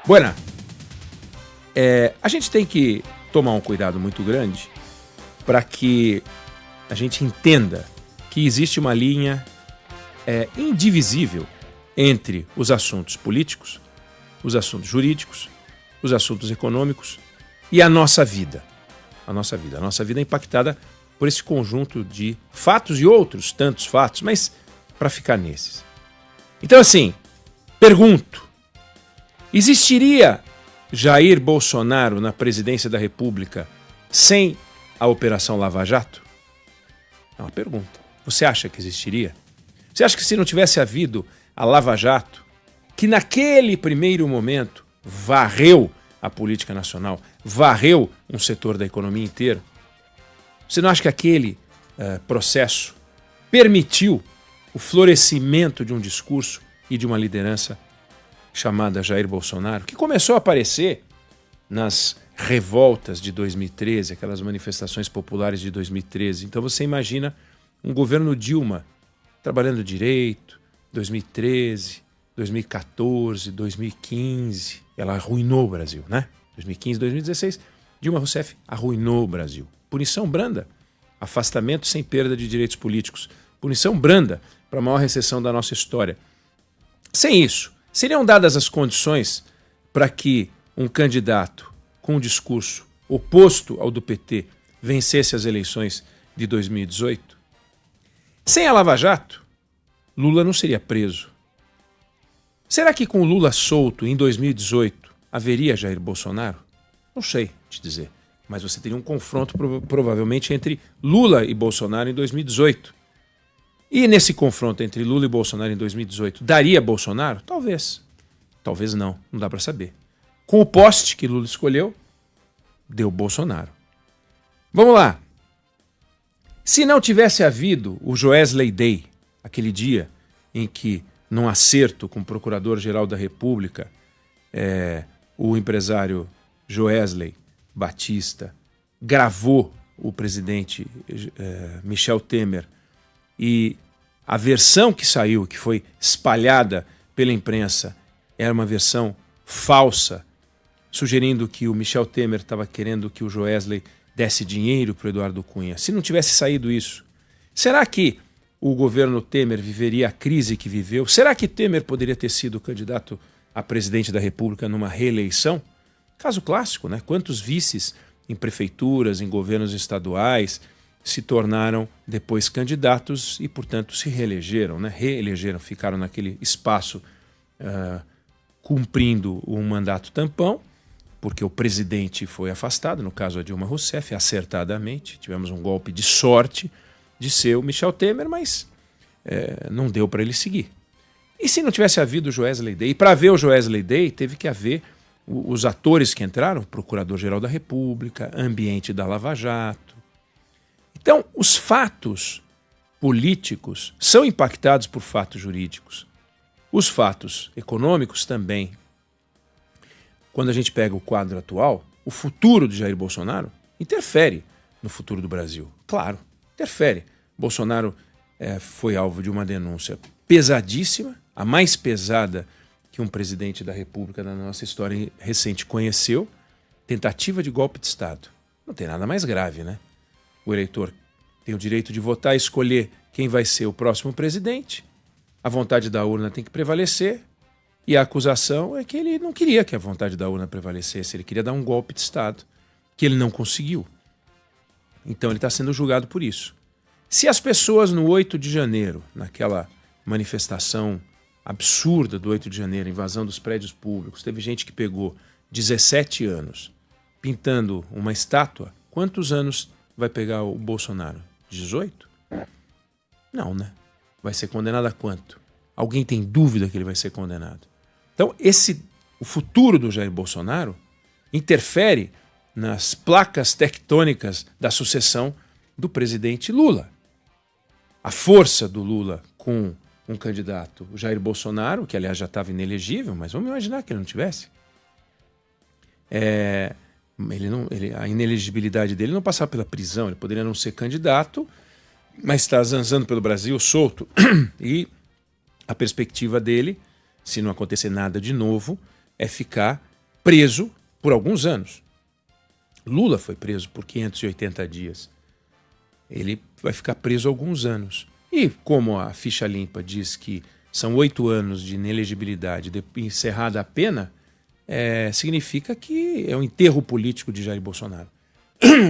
Buena, a gente tem que tomar um cuidado muito grande para que a gente entenda que existe uma linha indivisível entre os assuntos políticos, os assuntos jurídicos, os assuntos econômicos e a nossa vida. A nossa vida é impactada por esse conjunto de fatos e outros tantos fatos, mas para ficar nesses. Então, assim, pergunto, existiria Jair Bolsonaro na presidência da República sem a Operação Lava Jato? É uma pergunta. Você acha que existiria? Você acha que se não tivesse havido a Lava Jato, que naquele primeiro momento varreu a política nacional, varreu um setor da economia inteira, você não acha que aquele processo permitiu o florescimento de um discurso e de uma liderança chamada Jair Bolsonaro, que começou a aparecer nas revoltas de 2013, aquelas manifestações populares de 2013. Então você imagina um governo Dilma trabalhando direito, 2013, 2014, 2015, ela arruinou o Brasil, né? 2015, 2016, Dilma Rousseff arruinou o Brasil. Punição branda, afastamento sem perda de direitos políticos, punição branda para a maior recessão da nossa história. Sem isso, seriam dadas as condições para que um candidato com um discurso oposto ao do PT vencesse as eleições de 2018? Sem a Lava Jato, Lula não seria preso. Será que com o Lula solto em 2018 haveria Jair Bolsonaro? Não sei te dizer, mas você teria um confronto provavelmente entre Lula e Bolsonaro em 2018. E nesse confronto entre Lula e Bolsonaro em 2018, daria Bolsonaro? Talvez. Talvez não dá para saber. Com o poste que Lula escolheu, deu Bolsonaro. Vamos lá. Se não tivesse havido o Joesley Day, aquele dia em que, num acerto com o Procurador-Geral da República, o empresário Joesley Batista gravou o presidente Michel Temer, e a versão que saiu, que foi espalhada pela imprensa, era uma versão falsa, sugerindo que o Michel Temer estava querendo que o Joesley desse dinheiro para o Eduardo Cunha. Se não tivesse saído isso, será que o governo Temer viveria a crise que viveu? Será que Temer poderia ter sido candidato a presidente da República numa reeleição? Caso clássico, né? Quantos vices em prefeituras, em governos estaduais se tornaram depois candidatos e, portanto, se reelegeram, né? Reelegeram, ficaram naquele espaço cumprindo um mandato tampão, porque o presidente foi afastado, no caso a Dilma Rousseff, acertadamente. Tivemos um golpe de sorte de ser o Michel Temer, mas não deu para ele seguir. E se não tivesse havido o Joesley Day? E para ver o Joesley Day, teve que haver os atores que entraram, Procurador-Geral da República, ambiente da Lava Jato. Então, os fatos políticos são impactados por fatos jurídicos. Os fatos econômicos também. Quando a gente pega o quadro atual, o futuro de Jair Bolsonaro interfere no futuro do Brasil. Claro, interfere. Bolsonaro foi alvo de uma denúncia pesadíssima, a mais pesada que um presidente da República na nossa história recente conheceu, tentativa de golpe de Estado. Não tem nada mais grave, né? O eleitor tem o direito de votar e escolher quem vai ser o próximo presidente. A vontade da urna tem que prevalecer. E a acusação é que ele não queria que a vontade da urna prevalecesse. Ele queria dar um golpe de Estado, que ele não conseguiu. Então ele está sendo julgado por isso. Se as pessoas no 8 de janeiro, naquela manifestação absurda do 8 de janeiro, invasão dos prédios públicos, teve gente que pegou 17 anos pintando uma estátua, quantos anos vai pegar o Bolsonaro? 18? Não, né? Vai ser condenado a quanto? Alguém tem dúvida que ele vai ser condenado? Então, o futuro do Jair Bolsonaro interfere nas placas tectônicas da sucessão do presidente Lula. A força do Lula com um candidato, o Jair Bolsonaro, que aliás já estava inelegível, mas vamos imaginar que ele não tivesse. A inelegibilidade dele não passava pela prisão, ele poderia não ser candidato, mas está zanzando pelo Brasil solto. E a perspectiva dele, se não acontecer nada de novo, é ficar preso por alguns anos. Lula foi preso por 580 dias. Ele vai ficar preso alguns anos. E como a ficha limpa diz que são 8 anos de inelegibilidade encerrada a pena, significa que é o enterro político de Jair Bolsonaro.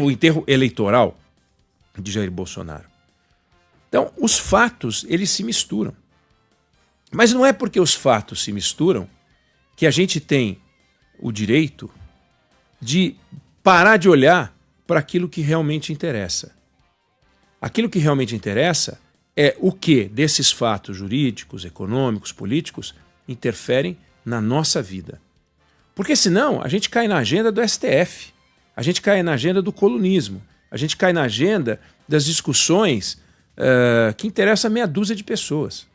O enterro eleitoral de Jair Bolsonaro. Então, os fatos, eles se misturam. Mas não é porque os fatos se misturam que a gente tem o direito de parar de olhar para aquilo que realmente interessa. Aquilo que realmente interessa é o que desses fatos jurídicos, econômicos, políticos interferem na nossa vida. Porque senão a gente cai na agenda do STF, a gente cai na agenda do colunismo, a gente cai na agenda das discussões que interessam a meia dúzia de pessoas.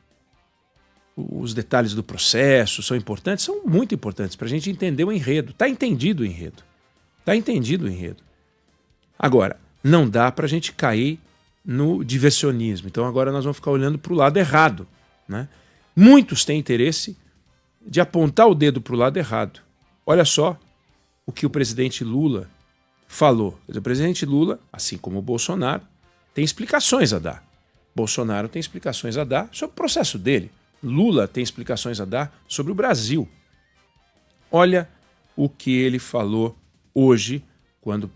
Os detalhes do processo são importantes, são muito importantes para a gente entender o enredo. Está entendido o enredo. Está entendido o enredo. Agora, não dá para a gente cair no diversionismo. Então agora nós vamos ficar olhando para o lado errado, né? Muitos têm interesse de apontar o dedo para o lado errado. Olha só o que o presidente Lula falou. Quer dizer, o presidente Lula, assim como o Bolsonaro, tem explicações a dar. Bolsonaro tem explicações a dar sobre o processo dele. Lula tem explicações a dar sobre o Brasil. Olha o que ele falou hoje, quando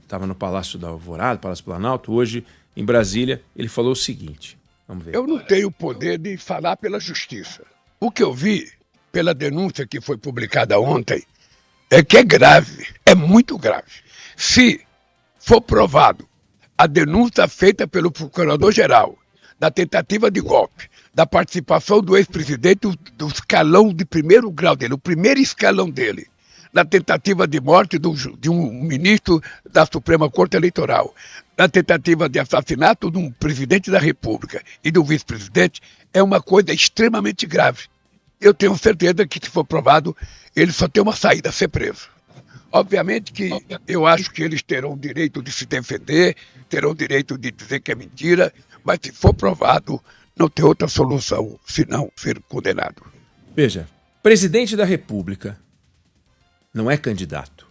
estava no Palácio da Alvorada, Palácio Planalto, hoje em Brasília. Ele falou o seguinte, vamos ver. Eu não tenho o poder de falar pela justiça. O que eu vi pela denúncia que foi publicada ontem é que é grave, é muito grave. Se for provado a denúncia feita pelo Procurador-Geral da tentativa de golpe, da participação do ex-presidente do escalão de primeiro grau dele, o primeiro escalão dele, na tentativa de morte de um ministro da Suprema Corte Eleitoral, na tentativa de assassinato de um presidente da República e do vice-presidente, é uma coisa extremamente grave. Eu tenho certeza que, se for provado, ele só tem uma saída, ser preso. Obviamente que eu acho que eles terão o direito de se defender, terão o direito de dizer que é mentira, mas se for provado, não tem outra solução senão ser condenado. Veja, presidente da República não é candidato.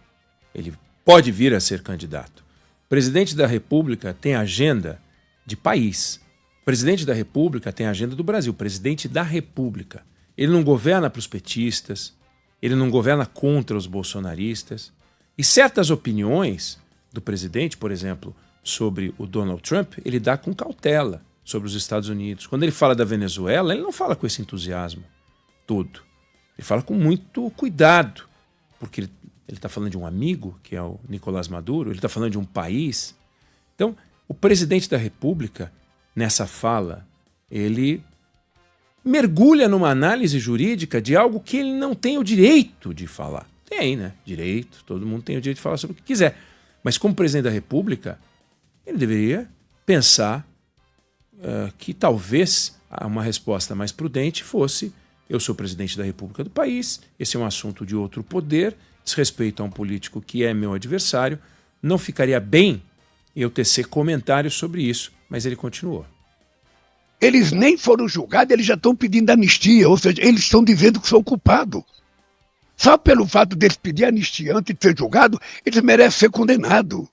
Ele pode vir a ser candidato. Presidente da República tem agenda de país. Presidente da República tem agenda do Brasil. Presidente da República. Ele não governa para os petistas, ele não governa contra os bolsonaristas. E certas opiniões do presidente, por exemplo, sobre o Donald Trump, ele dá com cautela sobre os Estados Unidos. Quando ele fala da Venezuela, ele não fala com esse entusiasmo todo. Ele fala com muito cuidado, porque ele está falando de um amigo, que é o Nicolás Maduro, ele está falando de um país. Então, o presidente da República, nessa fala, ele mergulha numa análise jurídica de algo que ele não tem o direito de falar. Tem, né? Direito, todo mundo tem o direito de falar sobre o que quiser. Mas como presidente da República, ele deveria pensar que talvez uma resposta mais prudente fosse: eu sou presidente da República do país, esse é um assunto de outro poder, diz respeito a um político que é meu adversário, não ficaria bem eu tecer comentários sobre isso, mas ele continuou. Eles nem foram julgados, eles já estão pedindo anistia, ou seja, eles estão dizendo que são culpados. Só pelo fato deles pedir anistia antes de ser julgado, eles merecem ser condenados.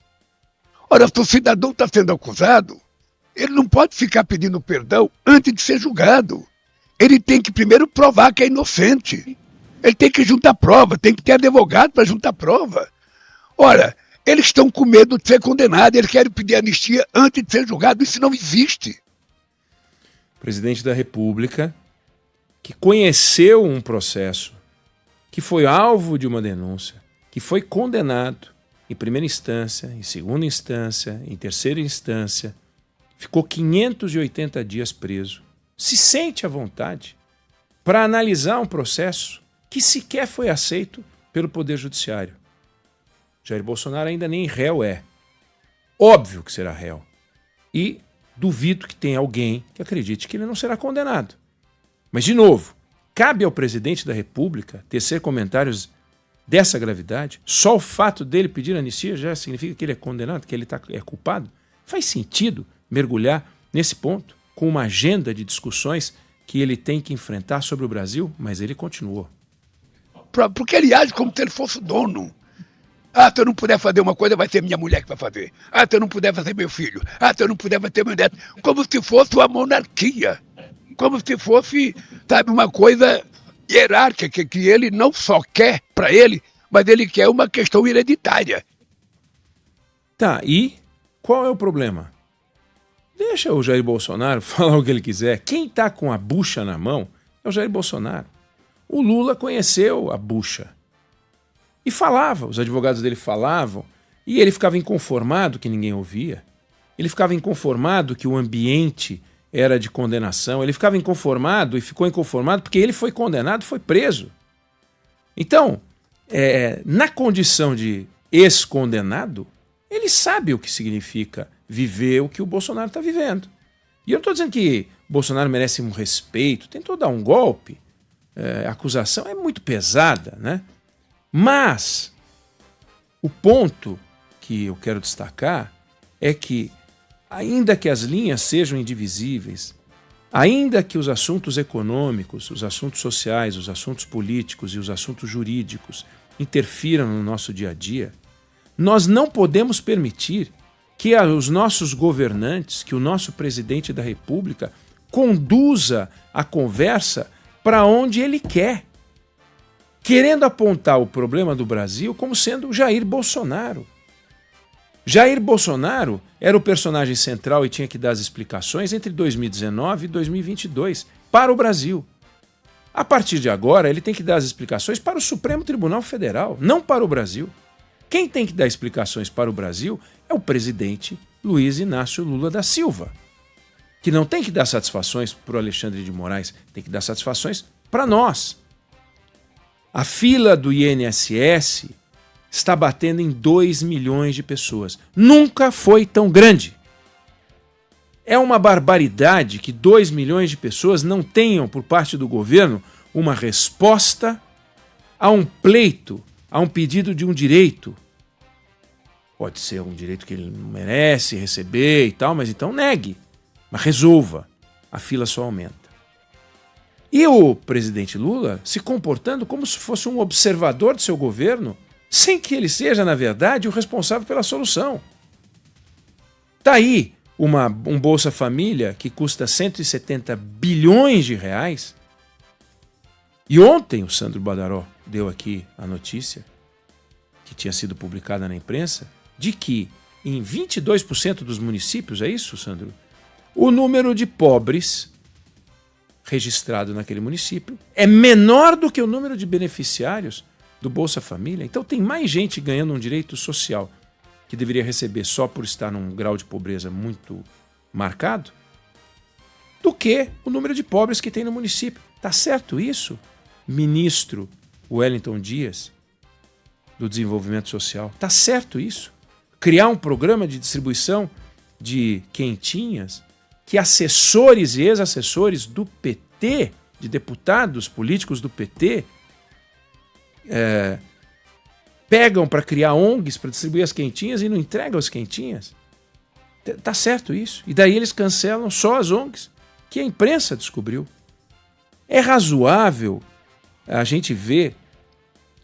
Ora, se o cidadão está sendo acusado, ele não pode ficar pedindo perdão antes de ser julgado. Ele tem que primeiro provar que é inocente. Ele tem que juntar prova, tem que ter advogado para juntar prova. Ora, eles estão com medo de ser condenados, eles querem pedir anistia antes de ser julgado, isso não existe. Presidente da República, que conheceu um processo, que foi alvo de uma denúncia, que foi condenado em primeira instância, em segunda instância, em terceira instância, ficou 580 dias preso, se sente à vontade para analisar um processo que sequer foi aceito pelo Poder Judiciário. Jair Bolsonaro ainda nem réu é. Óbvio que será réu. E duvido que tenha alguém que acredite que ele não será condenado. Mas, de novo, cabe ao presidente da República tecer comentários dessa gravidade? Só o fato dele pedir anistia já significa que ele é condenado, que ele é culpado? Faz sentido mergulhar nesse ponto com uma agenda de discussões que ele tem que enfrentar sobre o Brasil? Mas ele continuou. Porque ele age como se ele fosse o dono. Ah, se eu não puder fazer uma coisa, vai ser minha mulher que vai fazer. Ah, se eu não puder fazer meu filho. Ah, se eu não puder fazer meu neto. Como se fosse uma monarquia. Como se fosse, sabe, uma coisa hierárquica que ele não só quer para ele, mas ele quer uma questão hereditária. Tá, e qual é o problema? Deixa o Jair Bolsonaro falar o que ele quiser. Quem está com a bucha na mão é o Jair Bolsonaro. O Lula conheceu a bucha. E falava, os advogados dele falavam, e ele ficava inconformado que ninguém ouvia. Ele ficava inconformado que o ambiente era de condenação. Ele ficava inconformado e ficou inconformado porque ele foi condenado, foi preso. Então, na condição de ex-condenado, ele sabe o que significa viver o que o Bolsonaro está vivendo. E eu não estou dizendo que Bolsonaro merece um respeito, tentou dar um golpe, a acusação é muito pesada, né? Mas o ponto que eu quero destacar é que, ainda que as linhas sejam indivisíveis, ainda que os assuntos econômicos, os assuntos sociais, os assuntos políticos e os assuntos jurídicos interfiram no nosso dia a dia, nós não podemos permitir que os nossos governantes, que o nosso presidente da República conduza a conversa para onde ele quer, querendo apontar o problema do Brasil como sendo o Jair Bolsonaro. Jair Bolsonaro era o personagem central e tinha que dar as explicações entre 2019 e 2022 para o Brasil. A partir de agora, ele tem que dar as explicações para o Supremo Tribunal Federal, não para o Brasil. Quem tem que dar explicações para o Brasil é o presidente Luiz Inácio Lula da Silva, que não tem que dar satisfações para o Alexandre de Moraes, tem que dar satisfações para nós. A fila do INSS está batendo em 2 milhões de pessoas. Nunca foi tão grande. É uma barbaridade que 2 milhões de pessoas não tenham, por parte do governo, uma resposta a um pleito, a um pedido de um direito. Pode ser um direito que ele não merece receber e tal, mas então negue. Mas resolva. A fila só aumenta. E o presidente Lula se comportando como se fosse um observador de seu governo, sem que ele seja, na verdade, o responsável pela solução. Está aí um Bolsa Família que custa 170 bilhões de reais. E ontem o Sandro Badaró deu aqui a notícia, que tinha sido publicada na imprensa, de que em 22% dos municípios, é isso, Sandro? O número de pobres registrado naquele município é menor do que o número de beneficiários do Bolsa Família. Então tem mais gente ganhando um direito social que deveria receber só por estar num grau de pobreza muito marcado, do que o número de pobres que tem no município. Tá certo isso, ministro Wellington Dias, do Desenvolvimento Social? Tá certo isso? Criar um programa de distribuição de quentinhas que assessores e ex-assessores do PT, de deputados políticos do PT, pegam para criar ONGs para distribuir as quentinhas e não entregam as quentinhas? Tá certo isso? E daí eles cancelam só as ONGs, que a imprensa descobriu. É razoável a gente ver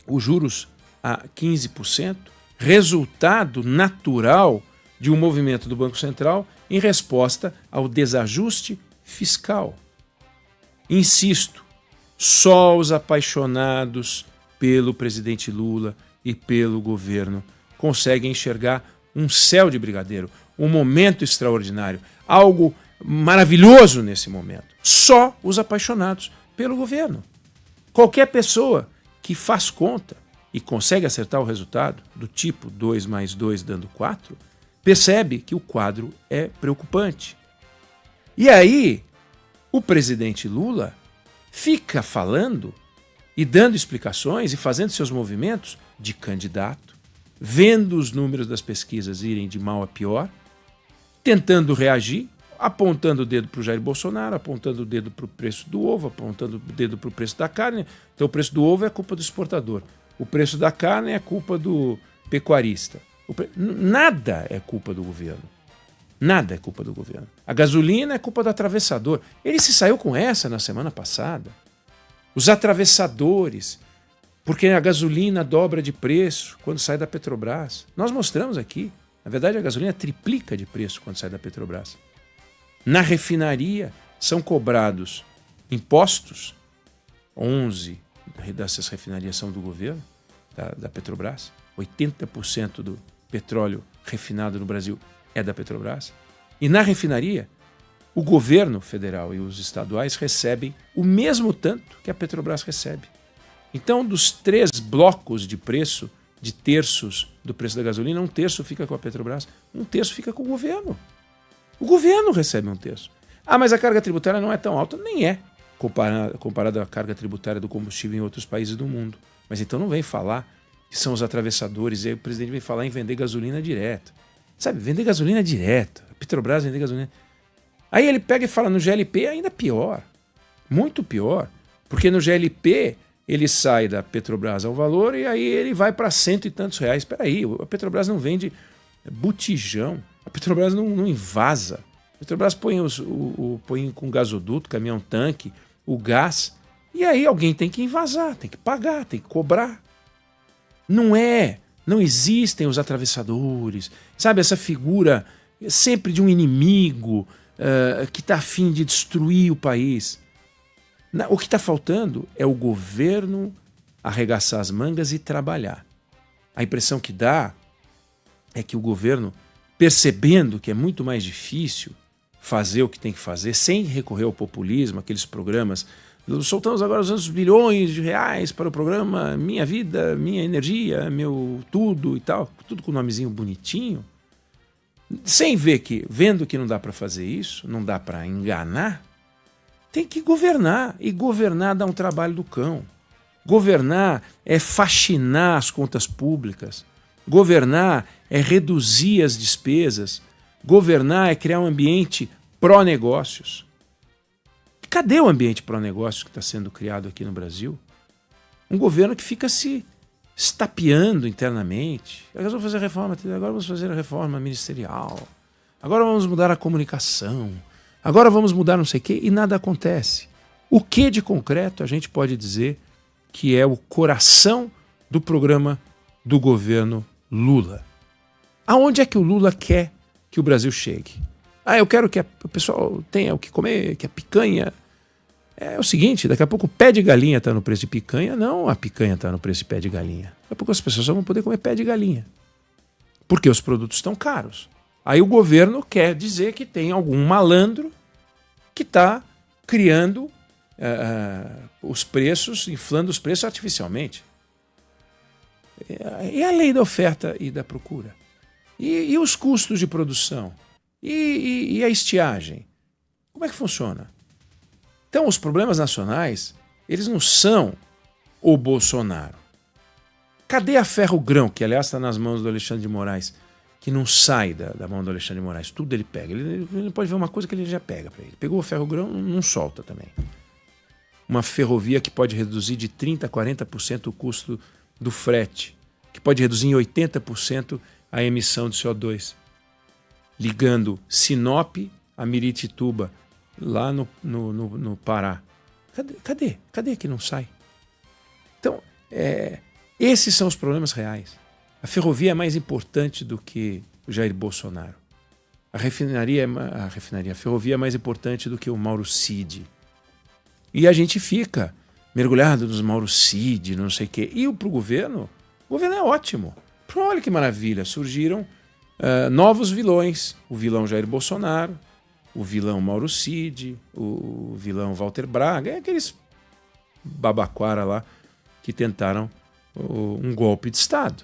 os juros a 15%, resultado natural de um movimento do Banco Central em resposta ao desajuste fiscal. Insisto, só os apaixonados pelo presidente Lula e pelo governo conseguem enxergar um céu de brigadeiro, um momento extraordinário, algo maravilhoso nesse momento. Só os apaixonados pelo governo. Qualquer pessoa que faz conta e consegue acertar o resultado, do tipo 2 mais 2 dando 4, percebe que o quadro é preocupante. E aí, o presidente Lula fica falando e dando explicações e fazendo seus movimentos de candidato, vendo os números das pesquisas irem de mal a pior, tentando reagir, apontando o dedo para o Jair Bolsonaro, apontando o dedo para o preço do ovo, apontando o dedo para o preço da carne. Então o preço do ovo é culpa do exportador, o preço da carne é culpa do pecuarista. Nada é culpa do governo. Nada é culpa do governo. A gasolina é culpa do atravessador. Ele se saiu com essa na semana passada. Os atravessadores Porque a gasolina dobra de preço quando sai da Petrobras. Nós mostramos aqui. Na verdade, a gasolina triplica de preço quando sai da Petrobras. Na refinaria são cobrados impostos. 11 dessas refinarias são do governo, da Petrobras. 80% do petróleo refinado no Brasil é da Petrobras. E na refinaria, o governo federal e os estaduais recebem o mesmo tanto que a Petrobras recebe. Então, dos 3 blocos de preço, de terços do preço da gasolina, 1/3 fica com a Petrobras, 1/3 fica com o governo. O governo recebe 1/3. Ah, mas a carga tributária não é tão alta? Nem é, comparada à carga tributária do combustível em outros países do mundo. Mas então não vem falar que são os atravessadores, e aí o presidente vem falar em vender gasolina direto. Sabe, vender gasolina direto. A Petrobras vender gasolina. Aí ele pega e fala no GLP ainda pior. Muito pior. Porque no GLP ele sai da Petrobras ao valor e aí ele vai para 100 e tantos reais. Espera aí, a Petrobras não vende botijão. A Petrobras não invasa. A Petrobras põe com gasoduto, caminhão-tanque, o gás. E aí alguém tem que invasar, tem que pagar, tem que cobrar. Não existem os atravessadores. Sabe, essa figura sempre de um inimigo que está a fim de destruir o país. O que está faltando é o governo arregaçar as mangas e trabalhar. A impressão que dá é que o governo, percebendo que é muito mais difícil fazer o que tem que fazer, sem recorrer ao populismo, aqueles programas, soltamos agora os bilhões de reais para o programa Minha Vida, Minha Energia, Meu Tudo e tal, tudo com o nomezinho bonitinho, sem vendo que não dá para fazer isso, não dá para enganar, tem que governar. E governar dá um trabalho do cão. Governar é faxinar as contas públicas. Governar é reduzir as despesas. Governar é criar um ambiente pró-negócios. Cadê o ambiente pró-negócios que está sendo criado aqui no Brasil? Um governo que fica se estapeando internamente. Agora vamos fazer a reforma, agora vamos fazer a reforma ministerial. Agora vamos mudar a comunicação. Agora vamos mudar não sei o quê e nada acontece. O que de concreto a gente pode dizer que é o coração do programa do governo Lula? Aonde é que o Lula quer que o Brasil chegue? Ah, eu quero que o pessoal tenha o que comer, que a picanha... É o seguinte, daqui a pouco o pé de galinha está no preço de picanha, não a picanha está no preço de pé de galinha. Daqui a pouco as pessoas só vão poder comer pé de galinha. Porque os produtos estão caros. Aí o governo quer dizer que tem algum malandro que está criando os preços, inflando os preços artificialmente. E a lei da oferta e da procura? E os custos de produção? E a estiagem? Como é que funciona? Então, os problemas nacionais, eles não são o Bolsonaro. Cadê a Ferrogrão, que aliás está nas mãos do Alexandre de Moraes, que não sai da mão do Alexandre de Moraes? Tudo ele pega. Ele pode ver uma coisa que ele já pega para ele. Pegou o Ferrogrão, não solta também. Uma ferrovia que pode reduzir de 30% a 40% o custo do frete, que pode reduzir em 80% a emissão de CO2, ligando Sinop a Miritituba, lá no Pará. Cadê que não sai? Então, esses são os problemas reais. A ferrovia é mais importante do que o Jair Bolsonaro. A ferrovia é mais importante do que o Mauro Cid. E a gente fica mergulhado nos Mauro Cid, não sei o quê. E para o governo é ótimo. Olha que maravilha, surgiram novos vilões. O vilão Jair Bolsonaro, o vilão Mauro Cid, o vilão Walter Braga, aqueles babaquara lá que tentaram um golpe de Estado.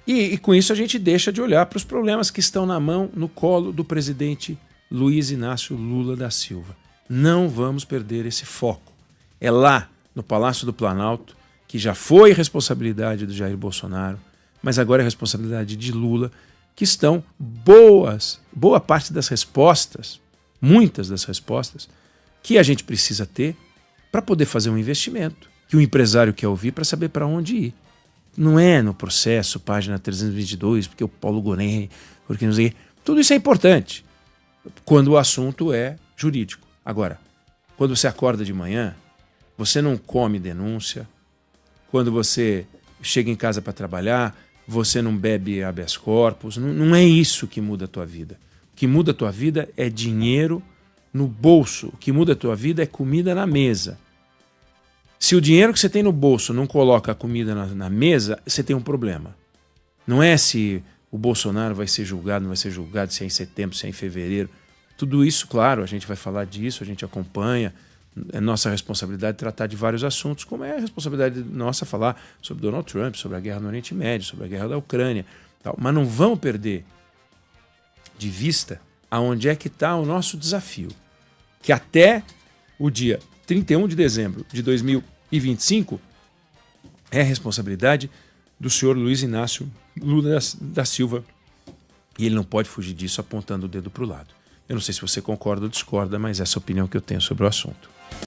E com isso a gente deixa de olhar para os problemas que estão no colo do presidente Luiz Inácio Lula da Silva. Não vamos perder esse foco. É lá, no Palácio do Planalto, que já foi responsabilidade do Jair Bolsonaro, mas agora é responsabilidade de Lula, que estão boa parte das respostas, muitas das respostas, que a gente precisa ter para poder fazer um investimento, que o empresário quer ouvir para saber para onde ir. Não é no processo, página 322, porque o Paulo Gonet, porque não sei. Tudo isso é importante quando o assunto é jurídico. Agora, quando você acorda de manhã, você não come denúncia, quando você chega em casa para trabalhar, você não bebe habeas corpus. Não é isso que muda a tua vida. O que muda a tua vida é dinheiro no bolso. O que muda a tua vida é comida na mesa. Se o dinheiro que você tem no bolso não coloca a comida na mesa, você tem um problema. Não é se o Bolsonaro vai ser julgado, não vai ser julgado, se é em setembro, se é em fevereiro. Tudo isso, claro, a gente vai falar disso, a gente acompanha. É nossa responsabilidade tratar de vários assuntos, como é a responsabilidade nossa falar sobre Donald Trump, sobre a guerra no Oriente Médio, sobre a guerra da Ucrânia. Tal. Mas não vamos perder de vista aonde é que está o nosso desafio. Que até o dia 31 de dezembro de 2025 é a responsabilidade do senhor Luiz Inácio Lula da Silva. E ele não pode fugir disso apontando o dedo para o lado. Eu não sei se você concorda ou discorda, mas essa é a opinião que eu tenho sobre o assunto.